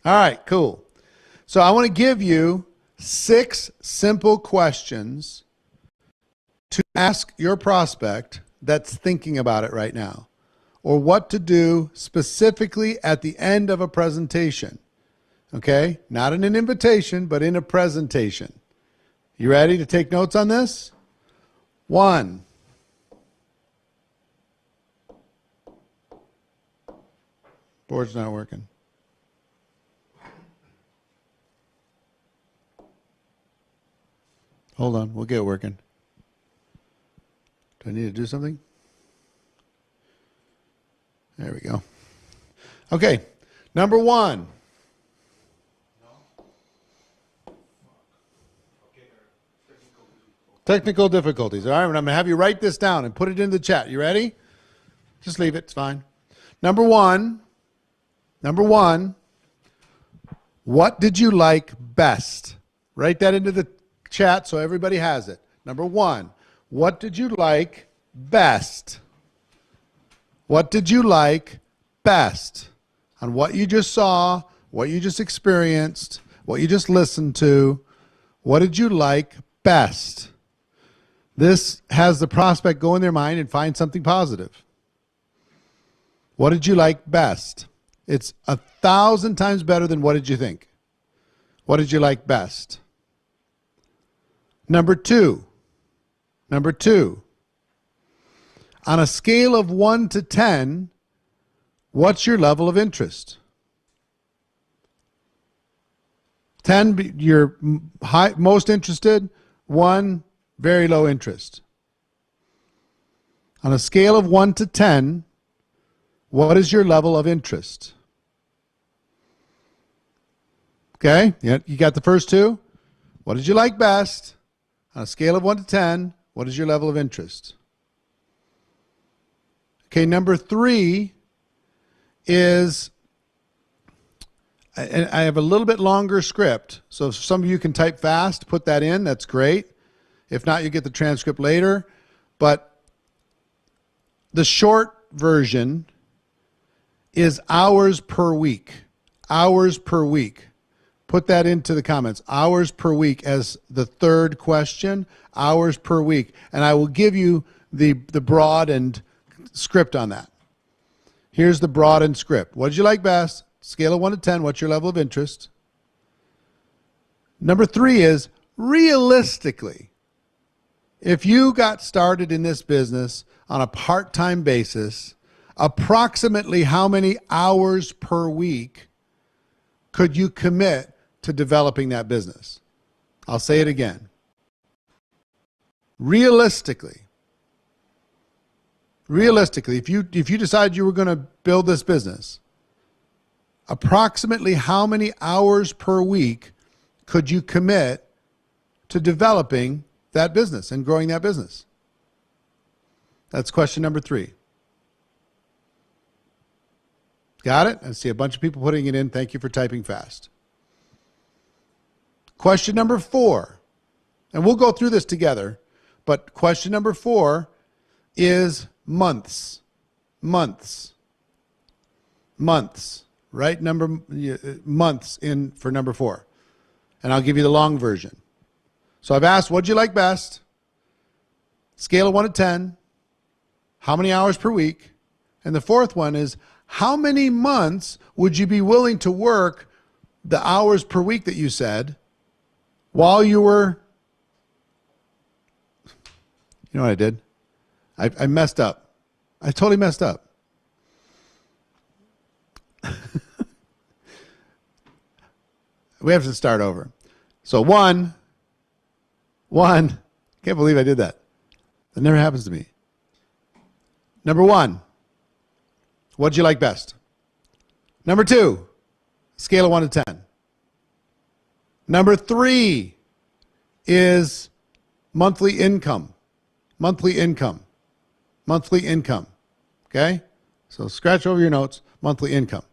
All right, cool. So I want to give you 6 simple questions to ask your prospect that's thinking about it right now, or what to do specifically at the end of a presentation. Okay? Not in an invitation, but in a presentation. You ready to take notes on this? 1. Board's not working. Hold on, we'll get it working. Do I need to do something? There we go. Okay, number 1. Technical difficulties. All right, I'm going to have you write this down and put it in the chat. You ready? Just leave it. It's fine. Number one, what did you like best? Write that into the chat so everybody has it. Number 1, what did you like best? What did you like best on what you just saw, what you just experienced, what you just listened to? What did you like best? This has the prospect go in their mind and find something positive. What did you like best? It's 1,000 times better than what did you think? What did you like best? Number two, on a scale of 1 to 10, what's your level of interest? 10, you're most interested. 1, very low interest. On a scale of 1 to 10, what is your level of interest? Okay, you got the first 2. What did you like best? On a scale of 1 to 10, what is your level of interest? Okay, number 3 is, and I have a little bit longer script, so if some of you can type fast, put that in, that's great. If not, you get the transcript later. But the short version is hours per week. Hours per week. Put that into the comments. Hours per week as the third question. Hours per week. And I will give you the broadened script on that. Here's the broadened script. What did you like best? Scale of 1 to 10, what's your level of interest? Number 3 is, realistically, if you got started in this business on a part-time basis, approximately how many hours per week could you commit to developing that business? I'll say it again. Realistically, if you decide you were going to build this business, approximately how many hours per week could you commit to developing that business and growing that business? That's question number 3. Got it? I see a bunch of people putting it in. Thank you for typing fast. Question number 4, and we'll go through this together, but question number 4 is months. Months. Right? Months in for number 4. And I'll give you the long version. So I've asked, what'd you like best? Scale of 1 to 10. How many hours per week? And the fourth one is, how many months would you be willing to work the hours per week that you said while you were... You know what I did? I messed up. I totally messed up. We have to start over. So one, can't believe I did that. That never happens to me. Number 1, what did you like best? Number 2, scale of 1 to 10. Number 3 is monthly income. Monthly income. Okay? So scratch over your notes, monthly income.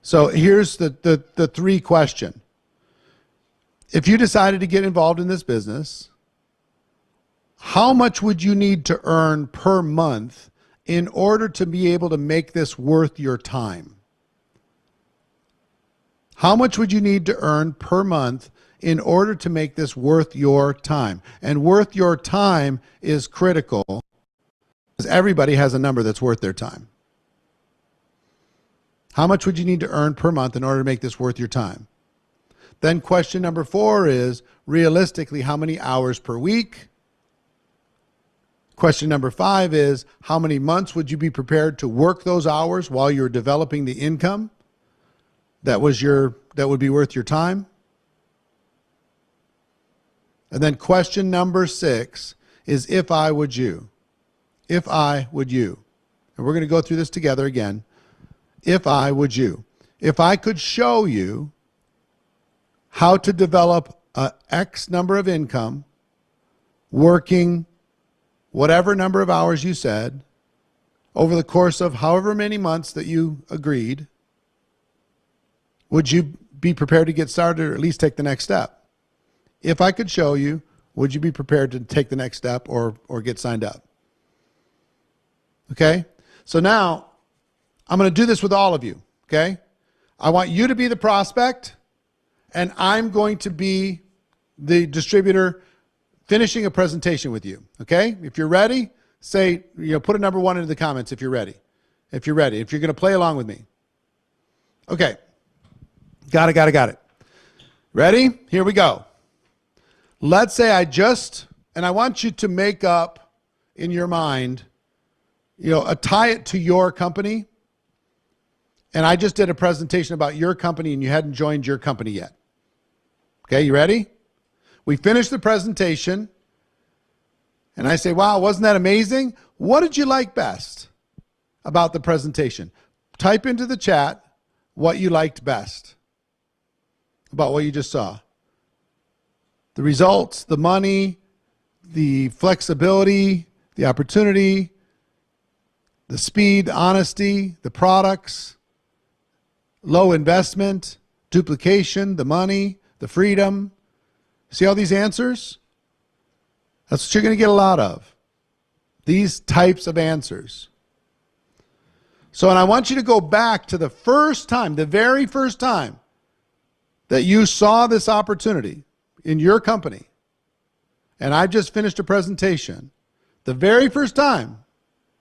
So here's the 3 question. If you decided to get involved in this business, how much would you need to earn per month in order to be able to make this worth your time? How much would you need to earn per month in order to make this worth your time? And worth your time is critical because everybody has a number that's worth their time. How much would you need to earn per month in order to make this worth your time? Then question number 4 is, realistically, how many hours per week? Question number 5 is, how many months would you be prepared to work those hours while you're developing the income that would be worth your time? And then question number 6 is, if I would you. If I would you. And we're going to go through this together again. If I would you. If I could show you how to develop a X number of income, working whatever number of hours you said, over the course of however many months that you agreed, would you be prepared to get started or at least take the next step? If I could show you, would you be prepared to take the next step or get signed up? Okay? So now, I'm going to do this with all of you, okay? I want you to be the prospect, and I'm going to be the distributor finishing a presentation with you, okay? If you're ready, say, put a number 1 into the comments if you're ready. If you're ready, if you're going to play along with me. Okay. Got it. Ready? Here we go. Let's say and I want you to make up in your mind, tie it to your company. And I just did a presentation about your company and you hadn't joined your company yet. Okay, you ready? We finished the presentation and I say, wow, wasn't that amazing? What did you like best about the presentation? Type into the chat what you liked best about what you just saw. The results, the money, the flexibility, the opportunity, the speed, the honesty, the products, low investment, duplication, the money, the freedom. See all these answers? That's what you're going to get a lot of. These types of answers. So, and I want you to go back to the first time, the very first time that you saw this opportunity in your company. And I just finished a presentation. The very first time,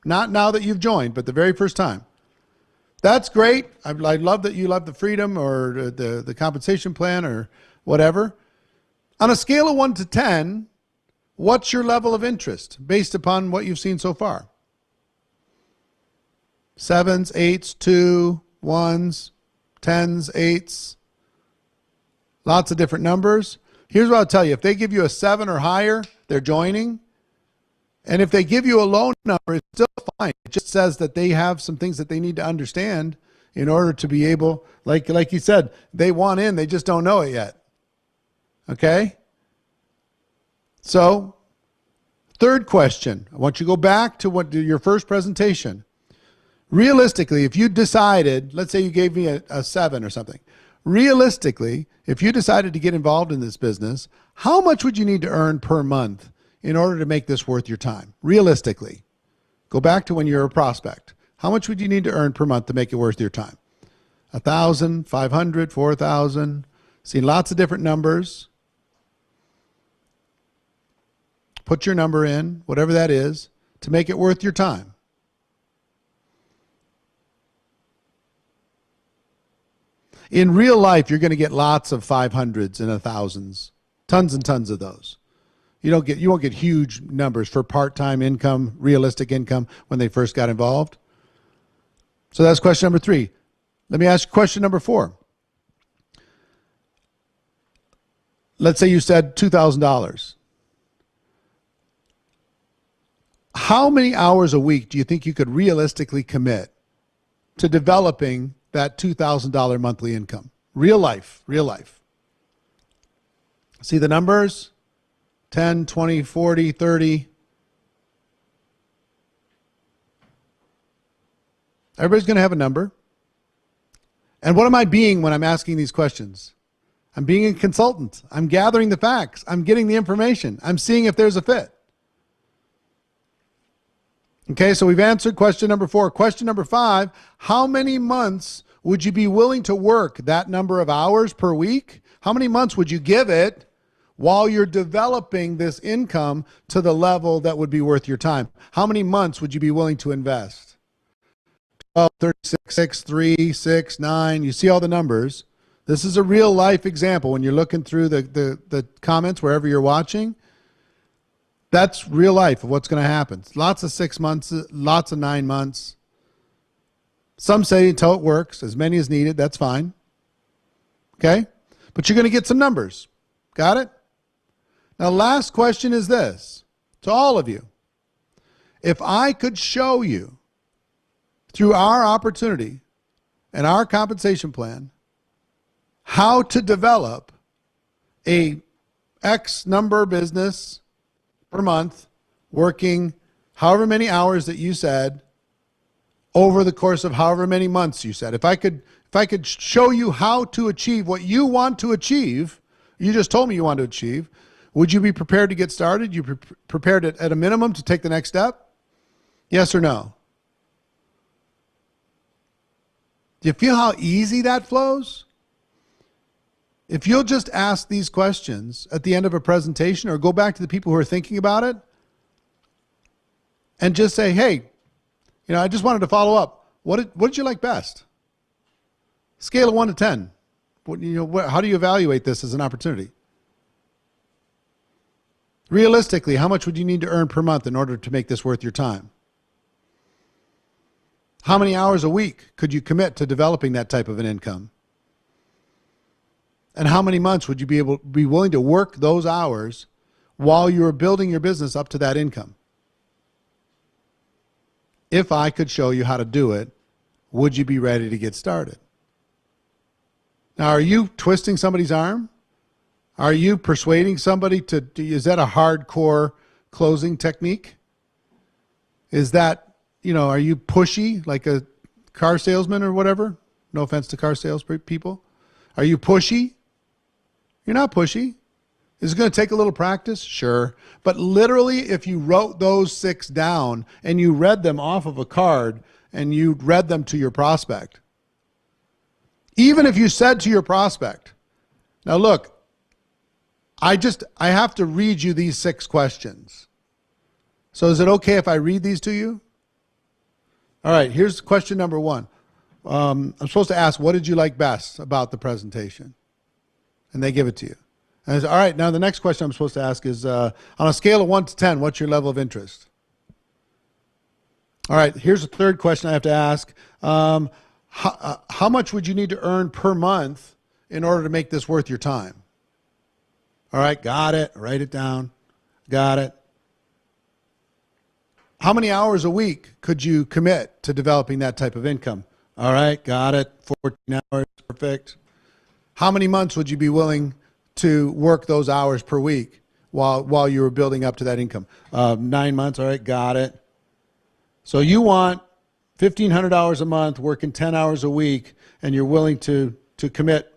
not now that you've joined, but the very first time. That's great. I love that you love the freedom or the compensation plan or whatever. On a scale of 1 to 10, what's your level of interest based upon what you've seen so far? 7s, 8s, 2, 1s, 10s, 8s. Lots of different numbers. Here's what I'll tell you. If they give you a 7 or higher, they're joining. And if they give you a low number, it's still fine. It just says that they have some things that they need to understand in order to be able, like you said, they want in, they just don't know it yet. Okay? So, third question. I want you to go back to your first presentation. Realistically, if you decided, let's say you gave me a 7 or something. Realistically, if you decided to get involved in this business, how much would you need to earn per month in order to make this worth your time? Realistically. Go back to when you're a prospect. How much would you need to earn per month to make it worth your time? 1,000, 500, 4,000. Seen lots of different numbers. Put your number in, whatever that is, to make it worth your time. In real life, you're going to get lots of 500s and 1,000s. Tons and tons of those. You won't get huge numbers for part-time income, realistic income when they first got involved. So that's question number 3. Let me ask you question number 4. Let's say you said $2,000. How many hours a week do you think you could realistically commit to developing that $2,000 monthly income? Real life. See the numbers? 10, 20, 40, 30. Everybody's going to have a number. And what am I being when I'm asking these questions? I'm being a consultant. I'm gathering the facts. I'm getting the information. I'm seeing if there's a fit. Okay, so we've answered question number 4. Question number 5, how many months would you be willing to work that number of hours per week? How many months would you give it while you're developing this income to the level that would be worth your time? How many months would you be willing to invest? 12, 36, 6, 3, 6, 9. You see all the numbers. This is a real life example. When you're looking through the comments, wherever you're watching, that's real life of what's going to happen. Lots of 6 months, lots of 9 months. Some say until it works, as many as needed. That's fine. Okay? But you're going to get some numbers. Got it? Now, last question is this to all of you. If I could show you through our opportunity and our compensation plan how to develop a X number business per month, working however many hours that you said over the course of however many months you said. If I could show you how to achieve what you want to achieve, you just told me you want to achieve, would you be prepared to get started? You prepared at a minimum to take the next step? Yes or no? Do you feel how easy that flows? If you'll just ask these questions at the end of a presentation, or go back to the people who are thinking about it and just say, hey, I just wanted to follow up. What did you like best? Scale of 1 to 10. How do you evaluate this as an opportunity? Realistically, how much would you need to earn per month in order to make this worth your time? How many hours a week could you commit to developing that type of an income? And how many months would you be willing to work those hours while you were building your business up to that income? If I could show you how to do it, would you be ready to get started? Now, are you twisting somebody's arm? Are you persuading somebody is that a hardcore closing technique? Is that, are you pushy like a car salesman or whatever? No offense to car sales people. Are you pushy? You're not pushy. Is it going to take a little practice? Sure. But literally, if you wrote those 6 down and you read them off of a card and you read them to your prospect, even if you said to your prospect, now look, I have to read you these 6 questions. So is it okay if I read these to you? All right, here's question number 1. I'm supposed to ask, what did you like best about the presentation? And they give it to you. And I say, all right, now the next question I'm supposed to ask is, on a scale of 1 to 10, what's your level of interest? All right, here's a third question I have to ask. How much would you need to earn per month in order to make this worth your time? All right, got it. Write it down. Got it. How many hours a week could you commit to developing that type of income? All right, got it. 14 hours, perfect. How many months would you be willing to work those hours per week while you were building up to that income? 9 months, all right, got it. So you want $1,500 a month, working 10 hours a week, and you're willing to commit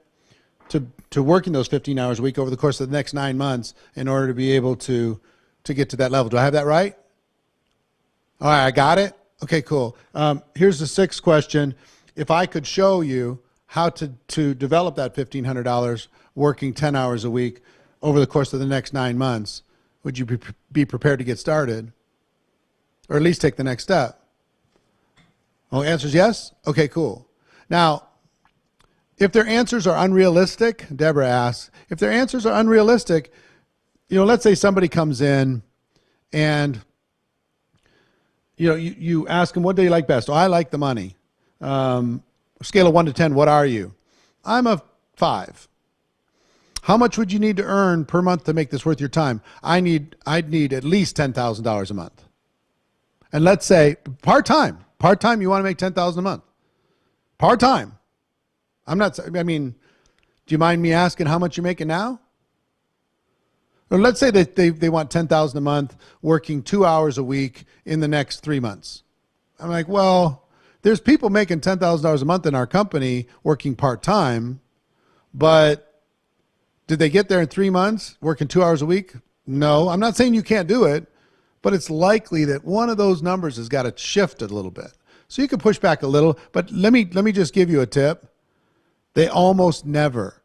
to working those 15 hours a week over the course of the next 9 months in order to be able to get to that level. Do I have that right? All right, I got it? Okay, cool. Here's the 6th question. If I could show you how to develop that $1,500 working 10 hours a week over the course of the next 9 months, would you be prepared to get started? Or at least take the next step? Oh, answer is yes? Okay, cool. Now, if their answers are unrealistic, Deborah asks, if their answers are unrealistic, let's say somebody comes in and you ask them, what do you like best? Oh, I like the money. Scale of 1 to 10, what are you? I'm a 5. How much would you need to earn per month to make this worth your time? I'd need at least $10,000 a month. And let's say part-time. Part-time, you want to make $10,000 a month. Part-time. Do you mind me asking how much you're making now? Or let's say that they want $10,000 a month working 2 hours a week in the next 3 months. I'm like, well, there's people making $10,000 a month in our company working part-time, but did they get there in 3 months working 2 hours a week? No, I'm not saying you can't do it, but it's likely that one of those numbers has got to shift a little bit. So you can push back a little, but let me just give you a tip. They almost never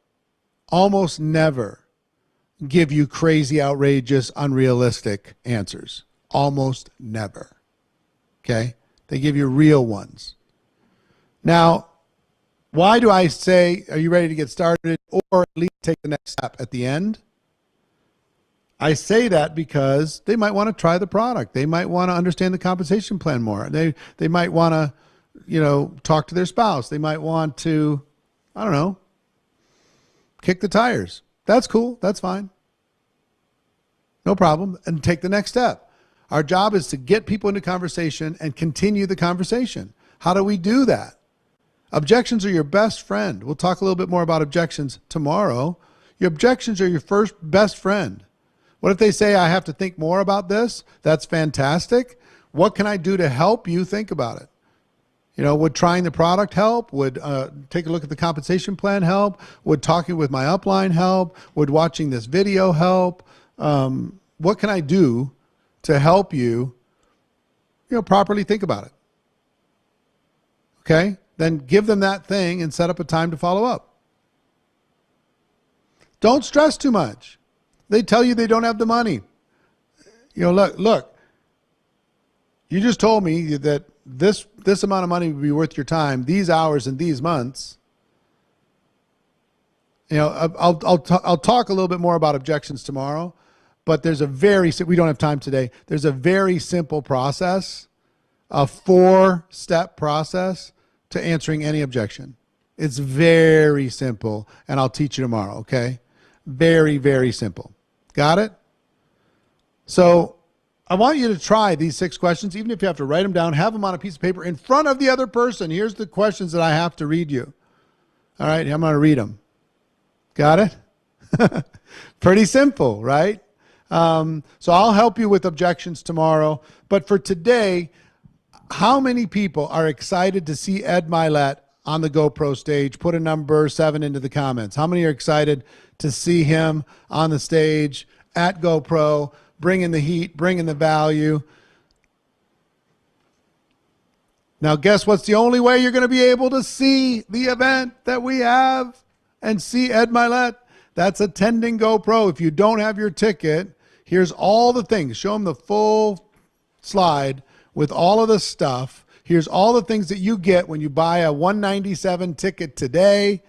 give you crazy, outrageous, unrealistic answers. Almost never. Okay? They give you real ones. Now, why do I say, are you ready to get started, or at least take the next step at the end? I say that because they might want to try the product. They might want to understand the compensation plan more. They might want to, talk to their spouse. They might want to, I don't know, kick the tires. That's cool. That's fine. No problem. And take the next step. Our job is to get people into conversation and continue the conversation. How do we do that? Objections are your best friend. We'll talk a little bit more about objections tomorrow. Your objections are your first best friend. What if they say, I have to think more about this? That's fantastic. What can I do to help you think about it? Would trying the product help? Would take a look at the compensation plan help? Would talking with my upline help? Would watching this video help? What can I do to help you, properly think about it? Okay? Then give them that thing and set up a time to follow up. Don't stress too much. They tell you they don't have the money. Look, you just told me that this amount of money would be worth your time, these hours and these months. I'll talk a little bit more about objections tomorrow, but we don't have time today. There's a very simple process, a 4-step process to answering any objection. It's very simple, and I'll teach you tomorrow, okay? Very, very simple. Got it? So I want you to try these 6 questions, even if you have to write them down, have them on a piece of paper in front of the other person. Here's the questions that I have to read you. All right, I'm going to read them. Got it? Pretty simple, right? So I'll help you with objections tomorrow. But for today, how many people are excited to see Ed Milet on the GoPro stage? Put a number 7 into the comments. How many are excited to see him on the stage at GoPro, bringing the heat, bringing the value? Now, guess what's the only way you're going to be able to see the event that we have and see Ed Milet? That's attending GoPro. If you don't have your ticket, here's all the things. Show them the full slide with all of the stuff. Here's all the things that you get when you buy a $197 ticket today.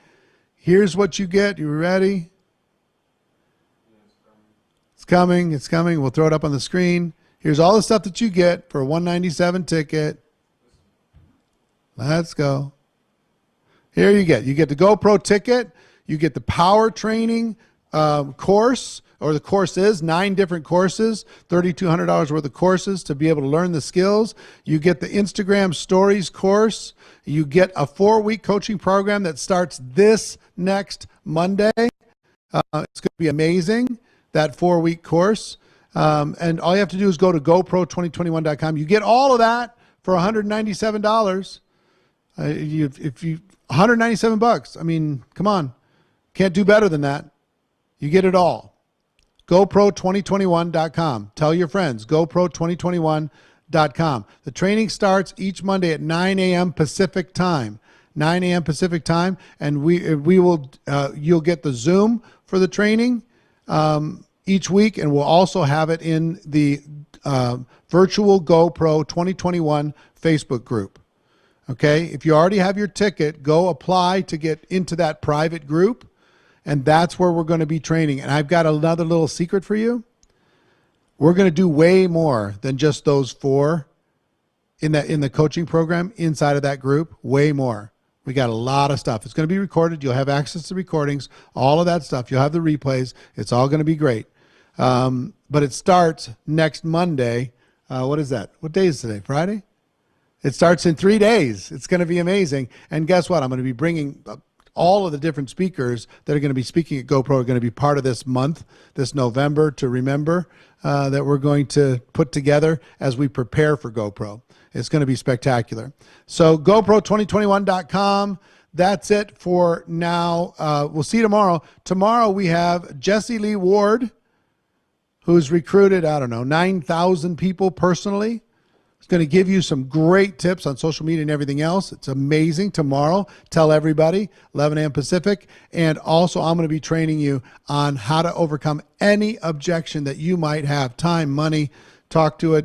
Here's what you get. You ready? It's coming. It's coming. We'll throw it up on the screen. Here's all the stuff that you get for a $197 ticket. Let's go. Here you get the GoPro ticket. You get the power training course, or the course is 9 different courses, $3,200 worth of courses to be able to learn the skills. You get the Instagram stories course. You get a 4-week coaching program that starts this next Monday. It's going to be amazing, that 4-week course. And all you have to do is go to GoPro2021.com. You get all of that for $197. If you $197, I mean, come on. Can't do better than that. You get it all. GoPro2021.com. Tell your friends. GoPro2021.com. The training starts each Monday at 9 a.m. Pacific time. 9 a.m. Pacific time, and you'll get the Zoom for the training each week, and we'll also have it in the virtual GoPro 2021 Facebook group. Okay, if you already have your ticket, go apply to get into that private group. And that's where we're going to be training. And I've got another little secret for you. We're going to do way more than just those 4 in the coaching program inside of that group. Way more. We got a lot of stuff. It's going to be recorded. You'll have access to recordings, all of that stuff. You'll have the replays. It's all going to be great. But it starts next Monday. What is that? What day is today? Friday? It starts in 3 days. It's going to be amazing. And guess what? I'm going to be bringing all of the different speakers that are going to be speaking at GoPro are going to be part of this month, this November to remember, that we're going to put together as we prepare for GoPro. It's going to be spectacular. So GoPro2021.com. That's it for now. We'll see you tomorrow. Tomorrow we have Jesse Lee Ward, who's recruited, 9,000 people personally, It's going to give you some great tips on social media and everything else. It's amazing. Tomorrow, tell everybody, 11 a.m. Pacific. And also, I'm going to be training you on how to overcome any objection that you might have. Time, money, talk to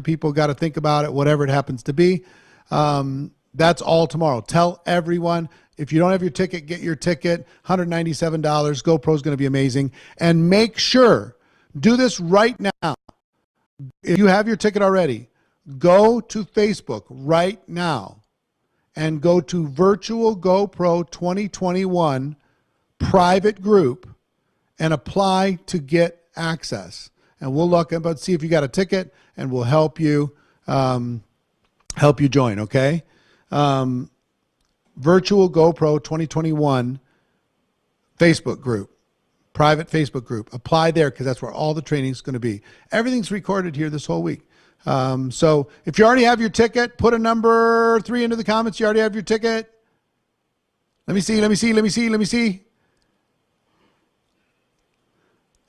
people, got to think about it, whatever it happens to be. That's all tomorrow. Tell everyone. If you don't have your ticket, get your ticket. $197. GoPro is going to be amazing. And make sure, do this right now. If you have your ticket already, go to Facebook right now and go to Virtual GoPro 2021 private group and apply to get access. And we'll look and see if you got a ticket, and we'll help you join. Okay. Virtual GoPro 2021 Facebook group, private Facebook group. Apply there because that's where all the training is going to be. Everything's recorded here this whole week. So if you already have your ticket, put a number 3 into the comments. You already have your ticket. Let me see.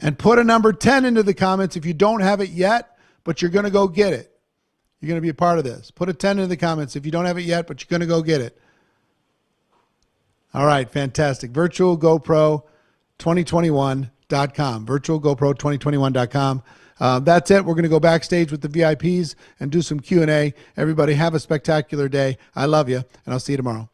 And put a number 10 into the comments if you don't have it yet, but you're going to go get it. You're going to be a part of this. Put a 10 into the comments if you don't have it yet, but you're going to go get it. All right, fantastic. VirtualGoPro2021.com. VirtualGoPro2021.com. That's it. We're going to go backstage with the VIPs and do some Q&A. Everybody have a spectacular day. I love you, and I'll see you tomorrow.